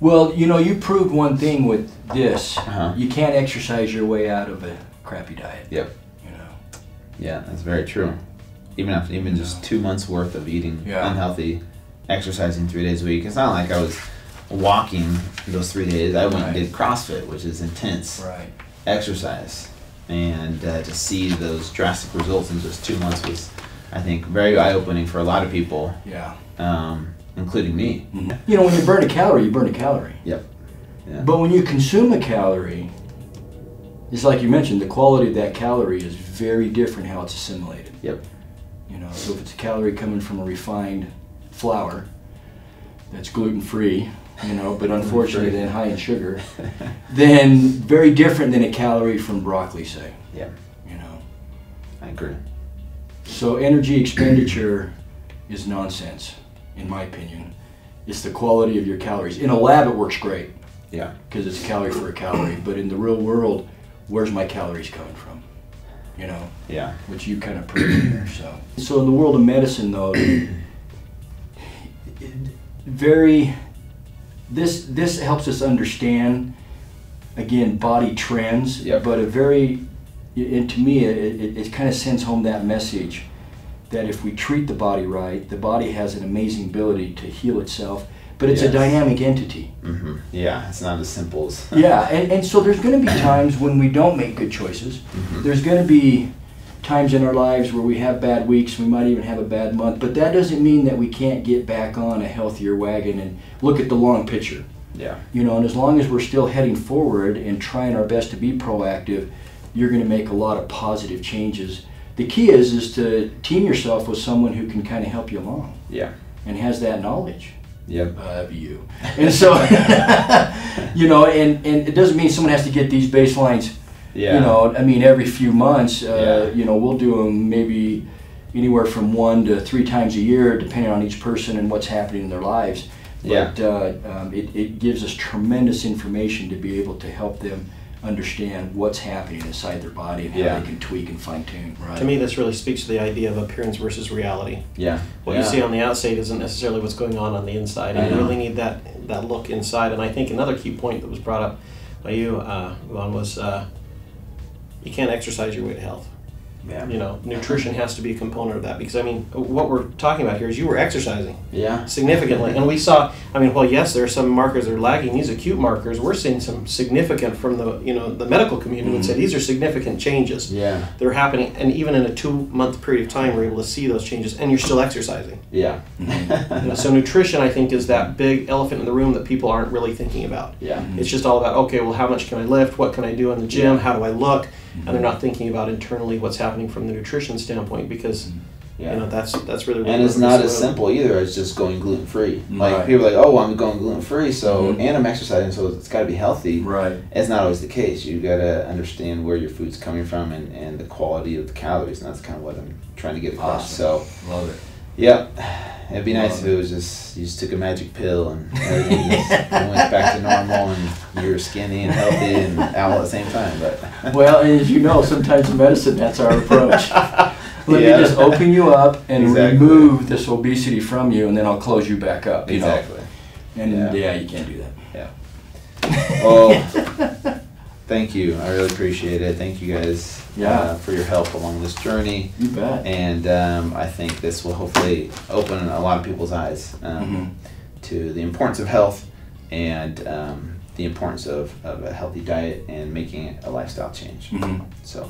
Well, you know, you proved one thing with this. Uh-huh. You can't exercise your way out of a crappy diet. Yep. You know. Yeah, that's very true. Even after just 2 months worth of eating unhealthy, exercising 3 days a week. It's not like I was walking those 3 days. I went and did CrossFit, which is intense exercise. And to see those drastic results in just 2 months was, I think, very eye-opening for a lot of people. Yeah. Including me. Mm-hmm. You know, when you burn a calorie, you burn a calorie. Yep. Yeah. But when you consume a calorie, it's like you mentioned, the quality of that calorie is very different how it's assimilated. Yep. You know, so if it's a calorie coming from a refined flour that's gluten-free, you know, but unfortunately then high in sugar, then very different than a calorie from broccoli, say. Yeah. You know. I agree. So energy expenditure is nonsense, in my opinion. It's the quality of your calories. In a lab, it works great. Yeah. Because it's a calorie for a calorie. But in the real world, where's my calories coming from? You know? Yeah. Which you kind of proved here. So in the world of medicine, though, this helps us understand, again, body trends. Yep. But and to me, it kind of sends home that message that if we treat the body right, the body has an amazing ability to heal itself, but it's a dynamic entity. Mm-hmm. Yeah, it's not as simple as... Yeah, and so there's going to be times when we don't make good choices. Mm-hmm. There's going to be times in our lives where we have bad weeks, we might even have a bad month, but that doesn't mean that we can't get back on a healthier wagon and look at the long picture. Yeah. You know, and as long as we're still heading forward and trying our best to be proactive, you're going to make a lot of positive changes. The key is to team yourself with someone who can kind of help you along. Yeah. And has that knowledge. Yep. Of you. And so, you know, and it doesn't mean someone has to get these baselines, you know, I mean, every few months, you know, we'll do them maybe anywhere from 1 to 3 times a year, depending on each person and what's happening in their lives. But it gives us tremendous information to be able to help them understand what's happening inside their body and how they can tweak and fine-tune. Right. To me, this really speaks to the idea of appearance versus reality. Yeah. What you see on the outside isn't necessarily what's going on the inside, and you really need that look inside. And I think another key point that was brought up by you, Juan, was you can't exercise your way to health. Yeah. You know, nutrition has to be a component of that, because I mean, what we're talking about here is you were exercising significantly, and we saw. I mean, well, yes, there are some markers that are lagging. These acute markers, we're seeing some significant from the medical community would say these are significant changes. Yeah. They're happening, and even in a 2-month period of time, we're able to see those changes, and you're still exercising. Yeah. You know, so nutrition, I think, is that big elephant in the room that people aren't really thinking about. Yeah. It's just all about, okay, well, how much can I lift? What can I do in the gym? How do I look? And they're not thinking about internally what's happening from the nutrition standpoint, because you know that's really and it's not as simple either as just going gluten-free. Like people are like, oh, I'm going gluten-free, so and I'm exercising, so it's got to be healthy. Right. It's not always the case. You got to understand where your food's coming from and the quality of the calories, and that's kind of what I'm trying to get across. Awesome. So love it. Yep. It'd be nice if it was just you just took a magic pill and everything just went back to normal and you were skinny and healthy and all at the same time. But well, and as you know, sometimes in medicine that's our approach. Let me just open you up and remove this obesity from you, and then I'll close you back up. You know? And you can't do that. Yeah. Well, thank you. I really appreciate it. Thank you guys for your help along this journey. You bet. And I think this will hopefully open a lot of people's eyes to the importance of health and the importance of a healthy diet and making it a lifestyle change. So.